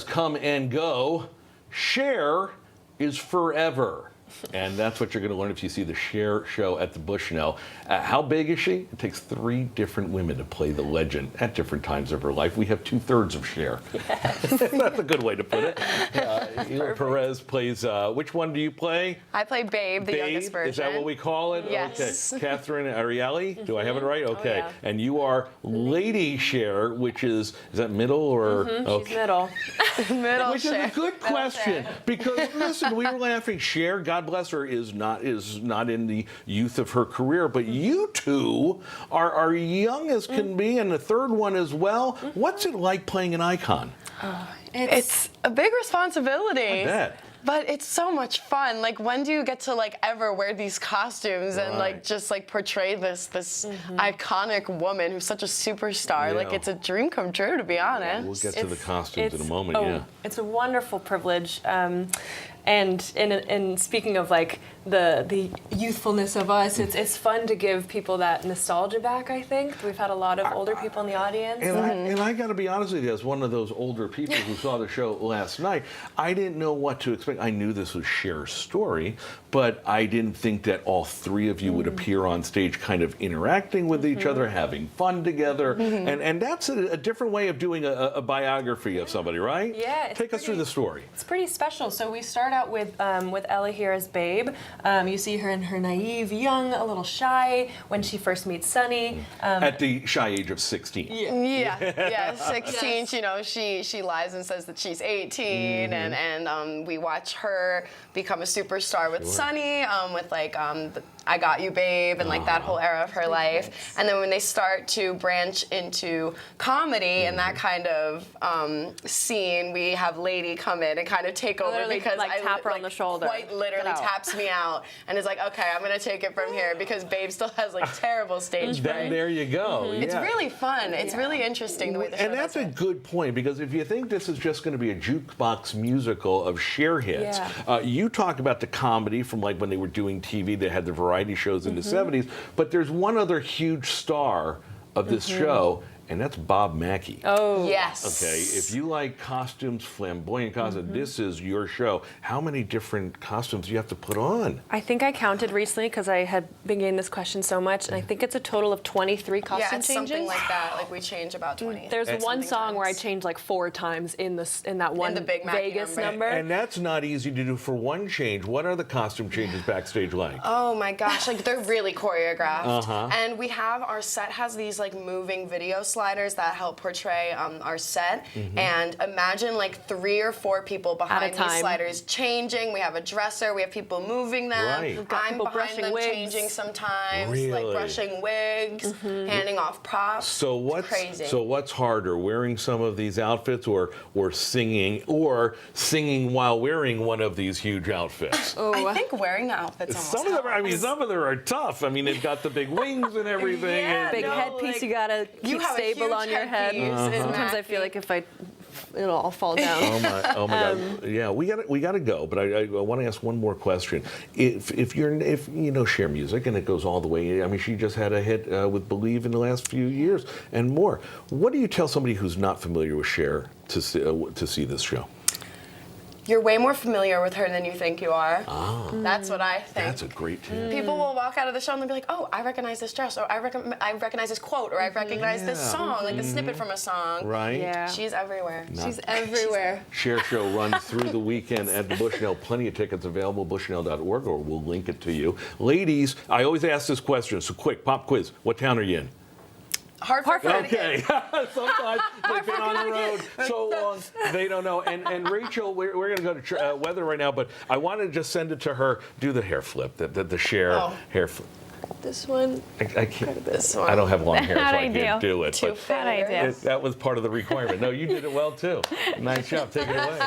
Come and go. Cher is forever. And that's what you're going to learn if you see the Cher Show at the Bushnell. How big is she? It takes 3 different women to play the legend at different times of her life. We have 2/3 of Cher. Yes. That's a good way to put it. Hila Perez plays, which one do you play? I play Babe, the youngest version. Is that what we call it? Yes. Okay. Catherine Ariely? Do I have it right? Okay. Oh, yeah. And you are Lady Cher, which is that middle or? She's middle. Middle Which Cher. is a good question because listen, we were laughing. Cher, God bless her, is not in the youth of her career, but you two are young as can be, and the third one as well. What's it like playing an icon? It's a big responsibility. I bet. But it's so much fun. Like, when do you get to ever wear these costumes and just portray this iconic woman who's such a superstar? Yeah. Like, it's a dream come true, to be honest. We'll get to the costumes in a moment. Yeah. It's a wonderful privilege. And in speaking of the youthfulness of us, it's fun to give people that nostalgia back. I think we've had a lot of older people in the audience. And I got to be honest with you, as one of those older people who saw the show last night, I didn't know what to expect. I knew this was Cher's story, but I didn't think that all 3 of you would appear on stage kind of interacting with each other, having fun together. And that's a different way of doing a biography of somebody, right? Yeah. Take us through the story. It's pretty special. So we start out with Ella here as Babe. You see her in her naive, young, a little shy when she first meets Sonny. At the shy age of 16. Yeah, 16. Yes. She lies and says that she's 18, and we watch her become a superstar with Sonny, with I Got You, Babe, and that whole era of her life. Nice. And then when they start to branch into comedy and that kind of scene, we have Lady come in and kind of take over Literally, because I tap her on the shoulder. Quite literally taps me out and is like, okay, I'm gonna take it from here because Babe still has terrible stage fright. There you go. It's really fun. It's really interesting the way the show And that's a good point, because if you think this is just going to be a jukebox musical of Cher hits, you talk about the comedy from when they were doing TV, they had the variety shows in the 70s, but there's one other huge star of this show, and that's Bob Mackie. Oh. Yes. Okay, if you like costumes, flamboyant costumes, this is your show. How many different costumes do you have to put on? I think I counted recently because I had been getting this question so much, and I think it's a total of 23 costume it's changes. something like that. We change about 20. There's one song where I changed 4 times in that one the big Mackie Vegas number. number. And that's not easy to do for one change. What are the costume changes backstage like? Oh my gosh, they're really choreographed. And we have, our set has these moving video sliders that help portray our set. And imagine 3 or 4 people behind these sliders changing. We have a dresser, we have people moving them. Right. We've got I'm people behind brushing them wigs. changing sometimes, Really? brushing wigs, handing off props. So It's crazy. So what's harder, wearing some of these outfits or singing while wearing one of these huge outfits? I think wearing the outfits almost Some of them, helps. some of them are tough. They've got the big wings and everything. Yeah, Big headpiece you gotta keep have a stable huge on your head. headpiece in Sometimes I feel like it'll all fall down. Oh my God! Yeah, we got to go. But I want to ask one more question. If you know Cher music and it goes all the way. She just had a hit with "Believe" in the last few years and more. What do you tell somebody who's not familiar with Cher to see this show? You're way more familiar with her than you think you are. That's what I think. That's a great tip. People will walk out of the show and they'll be like, oh, I recognize this dress, or I recognize this quote, or I recognize this song, a snippet from a song. Right? Yeah. She's everywhere. She's everywhere. Cher Show runs through the weekend at the Bushnell. Plenty of tickets available, bushnell.org, or we'll link it to you. Ladies, I always ask this question, so quick, pop quiz. What town are you in? Hartford. Okay. Sometimes they've been on the road so long they don't know. And Rachel, we're going to go to weather right now, but I want to just send it to her. Do the hair flip, the Cher hair flip. This one. I can't. This one. I don't have long hair, so I I can't do it. Two But fingers. that was part of the requirement. No, you did it well too. Nice job. Take it away.